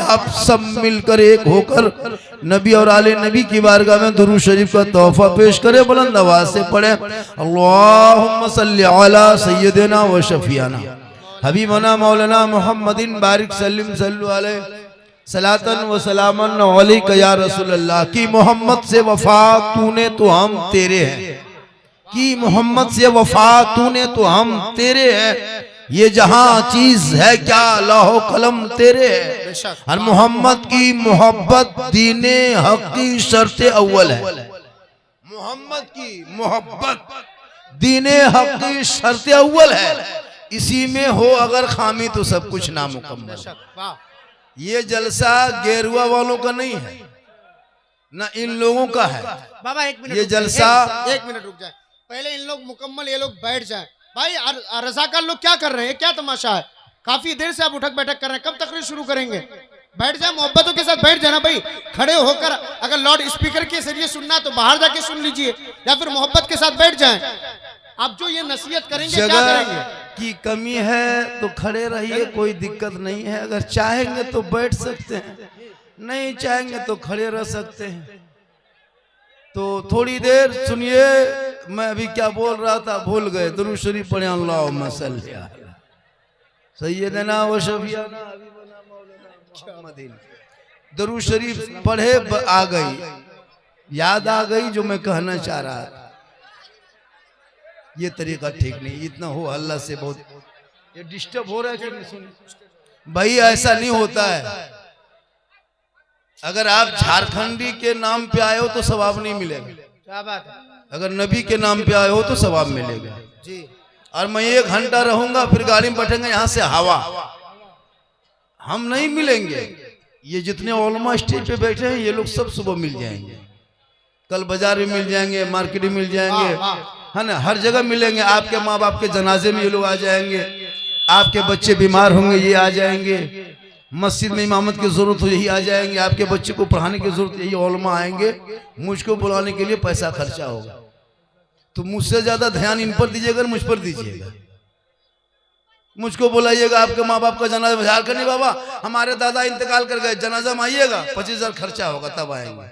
आप सब मिलकर एक होकर नबी और आले नबी की बारगाह में दुरूद शरीफ का तोहफा पेश करे, बुलंद आवाज से पढ़े अल्लाहुम्मा सल्ली अला सय्यदिना व शफीना हबीबना मौलाना मुहम्मदिन बारिक सल्लिम सल्लु अलैहि सलातन व सलामन अलैका या रसूल अल्लाह। की मोहम्मद से वफा तूने तो हम तेरे हैं, की मोहम्मद से वफा तूने तो हम तेरे हैं, ये जहां चीज है क्या लौह कलम तेरे है। और मोहम्मद की मोहब्बत दीने हक की शर्त अव्वल है, मोहम्मद की मोहब्बत दीने हक की शर्त अव्वल है, इसी में हो अगर खामी तो सब कुछ नामुकम्मल। ये जलसा गेरुआ वालों का नहीं है, ना इन लोगों का है। बाबा एक मिनट, ये जलसा एक मिनट रुक जाए, पहले इन लोग मुकम्मल ये लोग बैठ जाए। भाई रजाकार लोग क्या कर रहे हैं, क्या तमाशा है? काफी देर से आप उठक बैठक कर रहे हैं, कब तकरीर शुरू करेंगे? बैठ जाए, मोहब्बतों के साथ बैठ जाना भाई। खड़े होकर अगर लाउड स्पीकर के जरिए सुनना तो बाहर जाके सुन लीजिए, या फिर मोहब्बत के साथ बैठ जाएं। आप जो ये नसीहत करेंगे क्या करेंगे? की कमी है तो खड़े रहिए, कोई दिक्कत नहीं है। अगर चाहेंगे तो बैठ सकते हैं, नहीं चाहेंगे तो खड़े रह सकते हैं। तो थोड़ी देर सुनिए, मैं अभी क्या बोल रहा था भूल गए। दुरूद शरीफ पढ़े अल्लाहुम्मा सल्ली अला सय्यदिना व शफीना हबीबना मौलाना मुहम्मदिन। दुरूद शरीफ पढ़े आ गई, याद आ गई जो मैं कहना चाह रहा था। ये तरीका ठीक नहीं, इतना हो हल्ला से बहुत ये डिस्टर्ब हो रहा है कि नहीं? सुन भाई, ऐसा नहीं होता है। अगर आप झारखंडी के नाम पे आए हो तो सवाब नहीं मिलेगा, क्या बात है? अगर नबी के नाम पे आए हो तो सवाब मिलेगा जी। और मैं 1 घंटा रहूंगा, फिर गाड़ी में बैठेंगे यहाँ से हवा, हम नहीं मिलेंगे। ये जितने उलमा स्टेज पे बैठे हैं ये लोग सब सुबह मिल जाएंगे, कल बाजार में मिल जाएंगे, मार्केट में मिल जाएंगे, है ना, हर जगह मिलेंगे। आपके माँ बाप के जनाजे में ये लोग आ जाएंगे, आपके बच्चे बीमार होंगे ये आ जाएंगे, मस्जिद में इमामत की जरूरत हो यही आ जाएंगे, आपके बच्चे को पढ़ाने की जरूरत यही उलमा आएंगे। मुझको बुलाने के लिए पैसा खर्चा होगा, तो मुझसे ज्यादा ध्यान इन पर दीजिएगा, मुझ पर दीजिएगा। मुझको बुलाइएगा, आपके माँ बाप का जनाजा बाजार करने, बाबा हमारे दादा इंतकाल कर गए, जनाजा में आइएगा, 25,000 खर्चा होगा तब आएंगे,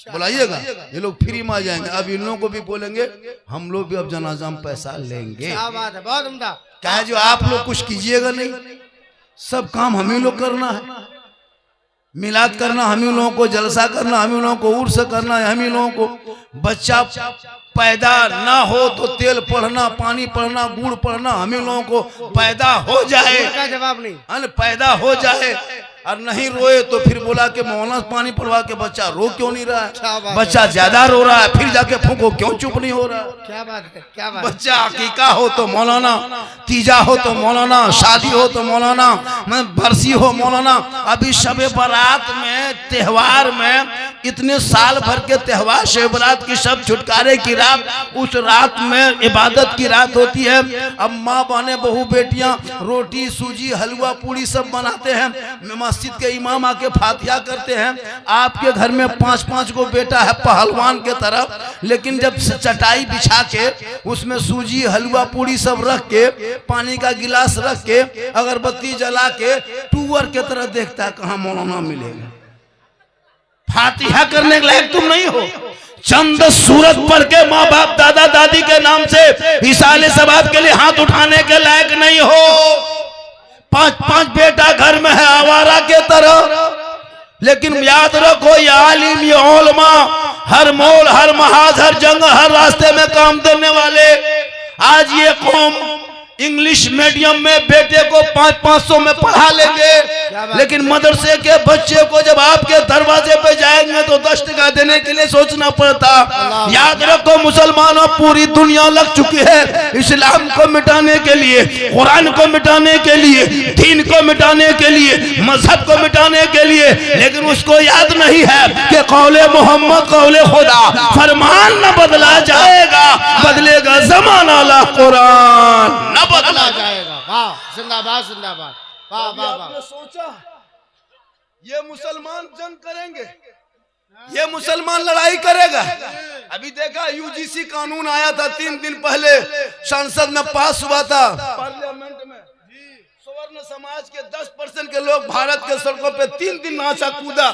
बुलाइएगा। ये लोग फ्री में आ जाएंगे। अब इन लोगों को भी बोलेंगे हम लोग भी अब जनाजा में पैसा लेंगे। क्या बात है, बहुत उम्दा। क्या है जो आप लोग कुछ कीजिएगा नहीं, सब काम हम ही लोग करना है। मिलाद करना हम ही लोगों को, जलसा करना हम ही लोगों को, उर्स करना है हम ही लोगों को। बच्चा पैदा ना हो तो तेल पढ़ना, पानी पढ़ना, गुड़ पढ़ना हम ही लोगों को पैदा हो जाए, का जवाब नहीं, पैदा हो जाए। और नहीं रोए तो फिर बोला कि मौलाना पानी पढ़वा के बच्चा रो क्यों नहीं रहा है, बच्चा ज्यादा रो रहा है, फिर जाके फूको क्यों चुप नहीं हो रहा। क्या बात है, क्या बात। बच्चा अकीका हो तो मौलाना, तीजा हो तो मौलाना, शादी हो तो मौलाना, बरसी हो मौलाना। अभी शबे बारात में, त्योहार में, इतने साल भर के त्योहार शब बारात की सब छुटकारे की रात, उस रात में इबादत की रात होती है। अब माँ बहने बहू बेटियां रोटी सूजी हलवा पूड़ी सब बनाते हैं, मस्जिद के इमाम आके फातिहा करते हैं। आपके घर में 5-5 को बेटा है पहलवान के तरफ, लेकिन जब चटाई बिछा के उसमें सूजी हलवा पूड़ी सब रख के, पानी का गिलास रख के, अगरबत्ती जला के टूअर के तरह देखता है कहाँ मौलाना मिलेगा। फातिहा करने के लायक तुम नहीं हो, चंद सूरत पढ़ के माँ बाप दादा दादी के नाम से इसाले सवाब के लिए हाथ उठाने के लायक नहीं हो। 5-5 बेटा घर में है आवारा के तरह। लेकिन याद रखो ये आलिम, ये उलमा, हर मोड़, हर महाज, हर जंग, हर रास्ते में काम देने वाले। आज ये कौम इंग्लिश मीडियम में बेटे को 500-500 में पढ़ा लेंगे, लेकिन मदरसे के बच्चे को जब आपके दरवाजे पे जाएंगे तो 10 टका देने के लिए सोचना पड़ता। याद रखो मुसलमानों, पूरी दुनिया लग चुकी है इस्लाम को मिटाने के लिए, कुरान को मिटाने के लिए, दीन को मिटाने के लिए, मजहब को मिटाने के लिए, लेकिन उसको याद नहीं है कि कौले मोहम्मद कौले खुदा, फरमान न बदला जाएगा, बदलेगा जमाना ला कुरान न बदला जाएगा। वाह, जिंदाबाद जिंदाबाद, वाह वाह वाह। सोचा ये मुसलमान जंग करेंगे, ये मुसलमान लड़ाई करेगा। अभी देखा यूजीसी कानून आया था 3 दिन पहले, संसद में पास हुआ था, पार्लियामेंट समाज के 10% के लोग भारत के सड़कों पे 3 दिन नाचा कूदा,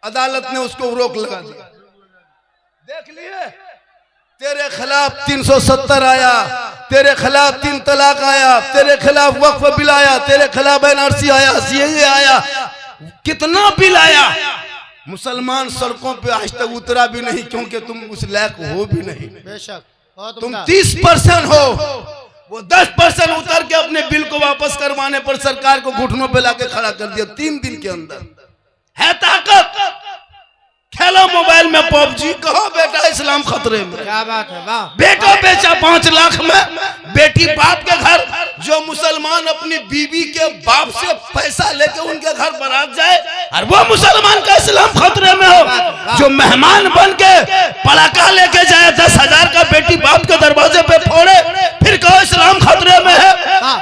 अदालत ने उसको रोक लगा दिया। देख लिए, तेरे खिलाफ 370 आया, तेरे खिलाफ 3 तलाक आया, तेरे खिलाफ वक्फ बिल आया, तेरे खिलाफ एनआरसी आया, सीएए आया, कितना बिल आया। मुसलमान सड़कों पे आज तक उतरा भी नहीं, क्योंकि तुम उस लायक हो भी नहीं। बेशक तुम 30% हो, वो 10% उतर के अपने बिल को वापस करवाने पर सरकार को घुटनों पे लाके खड़ा कर दिया 3 दिन के अंदर। है ताकत, खेलो मोबाइल में पबजी, कहो बेटा इस्लाम खतरे में। क्या बात है, वाह। बेटा बेचा 5 लाख में, बेटी बाप के घर, जो मुसलमान अपनी बीवी के बाप से पैसा लेके उनके घर बारात जाए और वो मुसलमान का इस्लाम खतरे में हो। जो मेहमान बन के पटाखा लेके जाए 10,000 का, बेटी बाप के दरवाजे पे फोड़े, फिर कहो इस्लाम खतरे में है।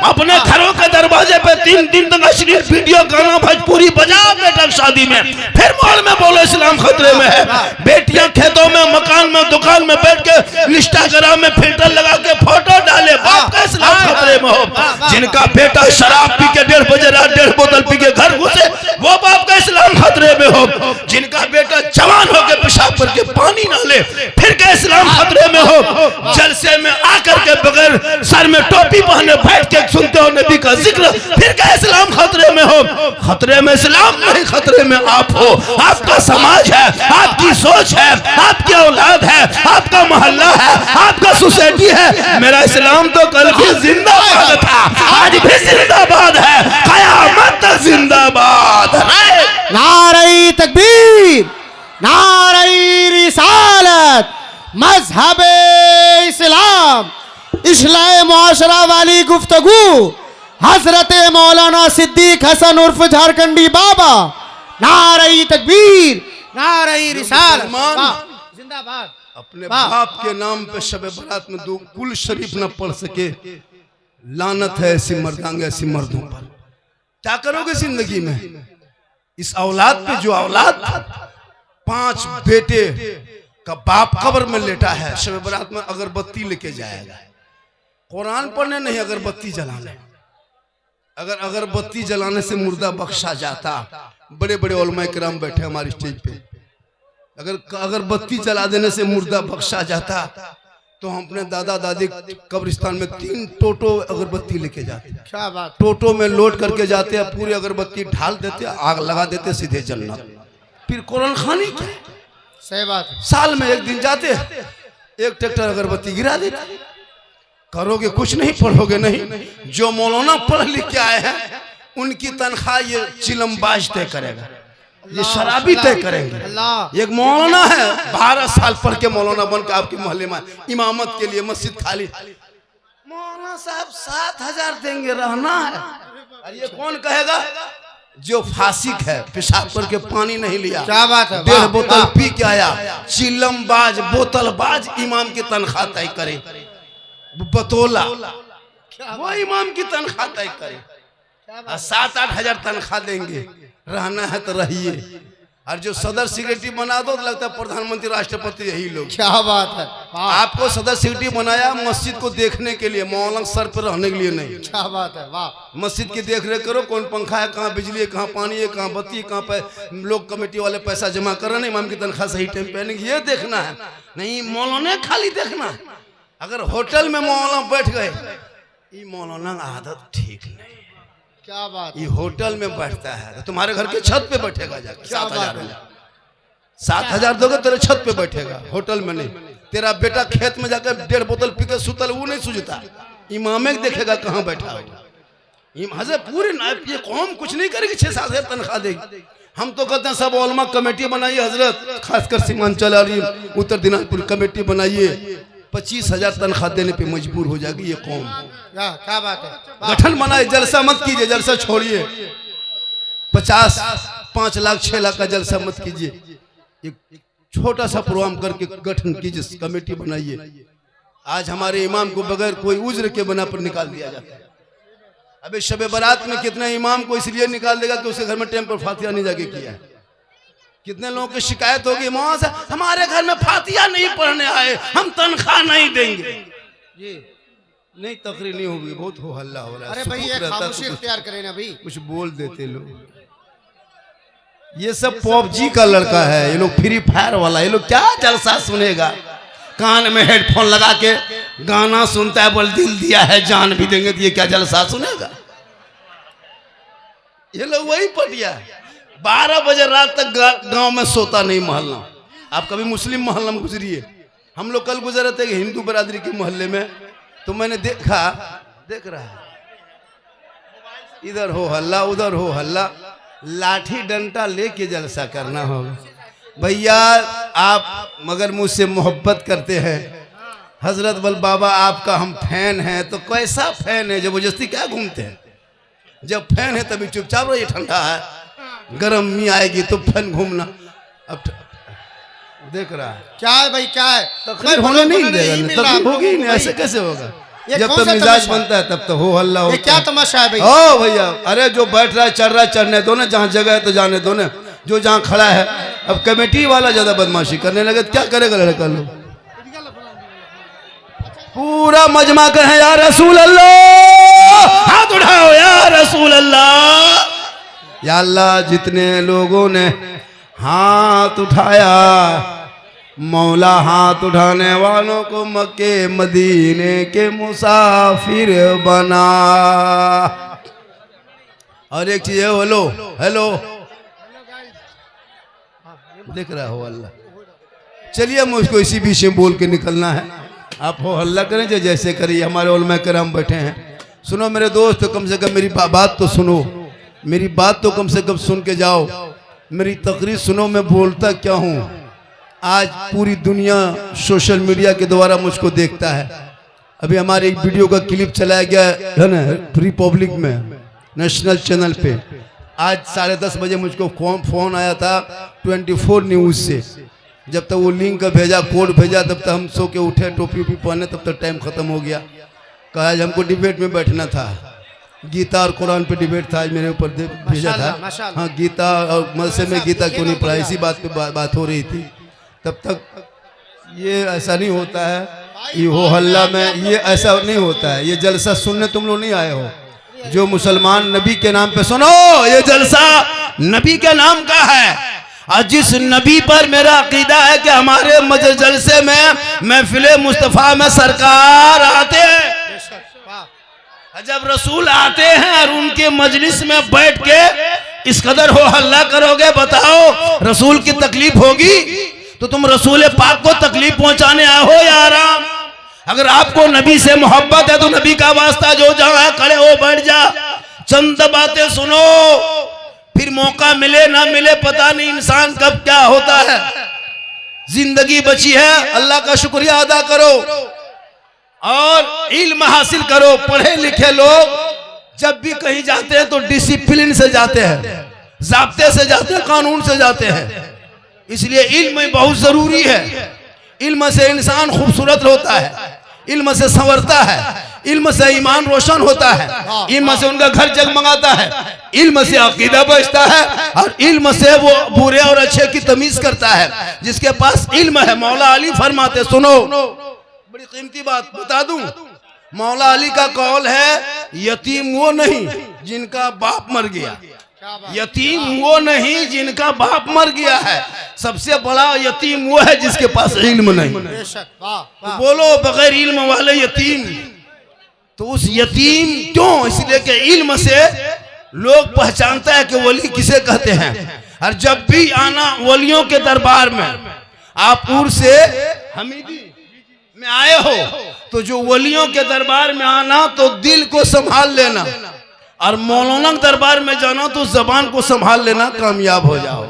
अपने घरों के दरवाजे पे 3 दिन तक अश्लील वीडियो, गाना, भोजपुरी बजाओ बेटा शादी में, फिर मॉल में बोलो इस्लाम खतरे में है। बेटियां खेतों में, मकान में, दुकान में बैठ के इंस्टाग्राम में फिल्टर लगा के फोटो डाले, बाप का इस्लाम खतरे में हो। जिनका बेटा शराब पी के 1:30 बजे रात 1.5 बोतल पी के घर घुसे, वो बाप का इस्लाम खतरे में हो। जिनका बेटा जवान होके पेशाब करके पानी ना ले, फिर का इस्लाम खतरे में हो। जलसे में आकर के बगैर सर में टोपी पहने बैठ के सुनते हो नबी का जिक्र, फिर का इस्लाम खतरे में हो। खतरे में इस्लाम नहीं, खतरे में आप हो। आपका समाज है, आपकी सोच है, आपकी औलाद है, आपका मोहल्ला है, आपका सोसाइटी है। मेरा इस्लाम तो कल भी जिंदाबाद था, आज भी जिंदाबाद है, कयामत तक जिंदाबाद है। नारे तकबीर, नारे रिसालत, मजहबे इस्लाम, इस्लाह मुआशरा वाली गुफ्तगू, हजरत मौलाना सिद्दीक हसन उर्फ झारखंडी बाबा। नारे तकबीर, नारे रिसालत, जिंदाबाद। अपने बाप के नाम पे शबे बारात में 2 कुल शरीफ न पढ़ सके, लानत है ऐसी मर्दांगे, ऐसी मर्दों पर। क्या करोगे जिंदगी में? इस औलाद पे, जो औलाद 5 बेटे का बाप कब्र में लेटा है, शबे बारात में अगरबत्ती लेके जाएगा, कुरान पढ़ने नहीं, अगरबत्ती जलाने। अगर अगरबत्ती जलाने से मुर्दा बख्शा जाता, बड़े बड़े उलमाए किराम बैठे हमारी स्टेज पे, अगर अगरबत्ती जला देने से मुर्दा बख्शा जाता तो हम अपने दादा दादी कब्रिस्तान में 3 टोटो अगरबत्ती लेके जाते। क्या बात। टोटो में लोड करके जाते, पूरी अगरबत्ती ढाल देते, आग लगा देते, सीधे जन्नत। फिर कुरान खानी क्या? सही बात है। साल में 1 दिन जाते, 1 ट्रैक्टर अगरबत्ती गिरा देते। करोगे कुछ नहीं, पढ़ोगे नहीं। जो मौलाना पढ़ लिख के आए हैं, उनकी तनख्वाह ये चिलमबाज तय करेगा, ये शराबी तय करेंगे। एक मौलाना है, 12 साल पढ़ के मौलाना बन के आपके मोहल्ले में इमामत के लिए मस्जिद खाली, मौलाना साहब 7,000 देंगे, रहना है। और ये कौन कहेगा? जो फासिक है, पेशाब करके पानी नहीं लिया, क्या बात है, 1.5 बोतल पी के आया, चिलमबाज, बोतलबाज इमाम की तनख्वाह तय करे। बतौला वो इमाम की तनख्वाह तय करे, 7-8 हजार तनख्वाह देंगे, रहना है तो रहिए। और जो सदर सेक्रेटरी बना दो तो लगता है प्रधानमंत्री, राष्ट्रपति, यही लोग। क्या बात है। आपको सदर सेक्रेटरी बनाया मस्जिद को देखने के लिए, मौलाना सर पर रहने के लिए नहीं। क्या बात है, वाह। मस्जिद की देख रेख करो, कौन पंखा है, कहाँ बिजली है, कहाँ पानी है, कहाँ बत्ती, कहाँ पे लोग कमेटी वाले पैसा जमा कर रहे हैं, इमाम की तनख्वाह सही टाइम पे, ये देखना है। नहीं, मौलाना खाली देखना है। अगर होटल में मौलाना बैठ गए, ये मौलाना आदत ठीक नहीं। क्या बात। ये होटल में बैठता है तो तुम्हारे घर के छत पे बैठेगा जाकर। 7,000 दोगे, तेरे छत पे बैठेगा, होटल में नहीं। तेरा बेटा खेत में जाकर 1.5 बोतल पी के सुतल, वो नहीं सूझता, इमामे देखेगा कहाँ बैठा होगा। हजरत पूरे ये कौम कुछ नहीं करेगी, 6-7 हजार तनख्वाह देगी। हम तो कहते हैं सब उलमा कमेटी बनाइए हजरत, खासकर सीमांचल और उत्तर दिनाजपुर कमेटी बनाइए, 25,000 तनख्वाह देने पे मजबूर हो जाएगी ये कौम। क्या बात है। गठन बनाए, जलसा मत कीजिए, जलसा छोड़िए। 50, 5 लाख 6 लाख का जलसा मत कीजिए, एक छोटा सा प्रोग्राम करके गठन कीजिए, कमेटी बनाइए। आज हमारे इमाम को बगैर कोई उज्र के बना पर निकाल दिया जाता है। अबे शबे बारात में कितने इमाम को इसलिए निकाल देगा कि उसके घर में टाइम पर फातिहा नहीं जाके किया है। कितने लोगों की शिकायत होगी, मौलाना साहब हमारे घर में फातिहा नहीं पढ़ने आए, हम तनख्वाह नहीं देंगे। नहीं तकरीर नहीं होगी, बहुत हो हल्ला हो रहा है। अरे भाई सुकून ये रहता खामोशी तो इख्तियार करें ना भाई। कुछ बोल देते लोग। ये सब पबजी का लड़का है, ये लोग फ्री फायर वाला, ये लोग क्या जलसा सुनेगा। कान में हेडफोन लगा के गाना सुनता है, बोल दिल दिया है जान भी देंगे, तो ये क्या जलसा सुनेगा। ये लोग वही पटिया 12 बजे रात तक गांव में सोता नहीं मोहल्ला। आप कभी मुस्लिम मोहल्ला में गुजरिए, हम लोग कल गुजरे थे हिंदू बरादरी के मोहल्ले में, तो मैंने देखा, देख रहा है इधर हो हल्ला उधर हो हल्ला, लाठी डंडा लेके जलसा करना होगा। भैया आप मगर मुझसे मोहब्बत करते हैं, हजरत बल बाबा आपका हम फैन हैं, तो कैसा फैन है, जबरदस्ती क्या घूमते हैं। जब फैन है तभी चुपचाप रहिए, ठंडा है गर्मी आएगी तो फैन घूमना। अब देख रहा है क्या है भाई, क्या है तकरीर होने नहीं देगा, तकरीर होगी ही नहीं, ऐसे कैसे होगा। जब तक मिजाज बनता है तब तो हो हल्ला होता है। क्या तमाशा है भाई। ओ भैया, अरे जो बैठ रहा है चढ़ रहा है, चढ़ने दो ना, जहाँ जगह है तो जाने दो ना, जो जहाँ खड़ा है। अब कमेटी वाला ज्यादा बदमाशी करने लगे तो क्या करेगा लड़का लोग। पूरा मजमा कहे या रसूल अल्लाह, हाथ उठाओ या रसूल अल्लाह। या अल्लाह, जितने लोगों ने हाथ उठाया, मौला हाथ उठाने वालों को मक्के मदीने के मुसाफिर बना। और एक चीज है, हेलो हेलो देख रहा हो अल्लाह। चलिए मुझको इसी विषय बोल के निकलना है, आप हो हल्ला करें जो जैसे करिए। हमारे उलमा करम बैठे हैं, सुनो मेरे दोस्त, कम से कम मेरी बात तो सुनो, मेरी बात तो कम से कम सुन के जाओ, मेरी तकरीर सुनो, मैं बोलता क्या हूँ। आज पूरी दुनिया सोशल मीडिया के द्वारा मुझको देखता है। अभी हमारे एक वीडियो का क्लिप चलाया गया है ना रिपब्लिक में, नेशनल चैनल पे। आज 10:30 बजे मुझको फोन आया था 24 न्यूज़ से। जब तक वो लिंक भेजा, कोड भेजा, तब तक हम सो के उठे, टोपी वोपी पहने, तब तक टाइम खत्म हो गया। कहा आज हमको डिबेट में बैठना था, गीता और कुरान पे डिबेट था, आज मेरे ऊपर भेजा था। हाँ, गीता और मदरसे में गीता क्यों नहीं पढ़ाई, इसी बात पे बात हो रही थी। तब तक ये ऐसा नहीं होता है, ये हो हल्ला में ये ऐसा नहीं होता है। ये जलसा सुनने तुम लोग नहीं आए हो, जो मुसलमान नबी के नाम पे सुनो, ये जलसा नबी के नाम का है। और जिस नबी पर मेरा अकीदा है कि हमारे जलसे में महफिले मुस्तफ़ा में सरकार आते हैं, जब रसूल आते हैं और उनके मजलिस में बैठ के इस कदर हो हल्ला करोगे, बताओ रसूल की तकलीफ होगी? तो तुम रसूल पाक को तकलीफ पहुंचाने आए हो या आराम? अगर आपको नबी से मोहब्बत है तो नबी का वास्ता जो जहां है खड़े हो बैठ जा, चंद बातें सुनो, फिर मौका मिले ना मिले पता नहीं इंसान कब क्या होता है। जिंदगी बची है, अल्लाह का शुक्रिया अदा करो और इल्म हासिल करो। पढ़े लिखे लोग जब भी कहीं जाते हैं तो डिसिप्लिन से जाते हैं, ज़ाब्ते से जाते हैं, कानून से जाते हैं। इसलिए इल्म बहुत जरूरी है। इल्म से इंसान खूबसूरत होता है, इल्म से संवरता है, इल्म से ईमान रोशन होता है, इल्म से उनका घर जगमगाता है, इल्म से अकीदा बचता है और इल्म से वो बुरे और अच्छे की तमीज करता है। जिसके पास इल्म है, मौला अली फरमाते, सुनो बड़ी कीमती बात बता दूं, मौला अली का कौल है, यतीम वो नहीं जिनका बाप मर गया, यतीम वो नहीं जिनका बाप मर गया है, सबसे बड़ा यतीम वो है जिसके पास इल्म नहीं। तो बोलो बगैर इल्म वाले यतीम, तो उस यतीम क्यों? इसलिए कि इल्म से लोग पहचानता है कि वली किसे कहते हैं। और जब भी आना वलियों के दरबार में, आप उर से हमीदी में आए हो तो जो वलियों के दरबार में आना तो दिल को संभाल लेना, और मौलाना दरबार में जाना तो जबान को संभाल लेना, कामयाब हो जाओ।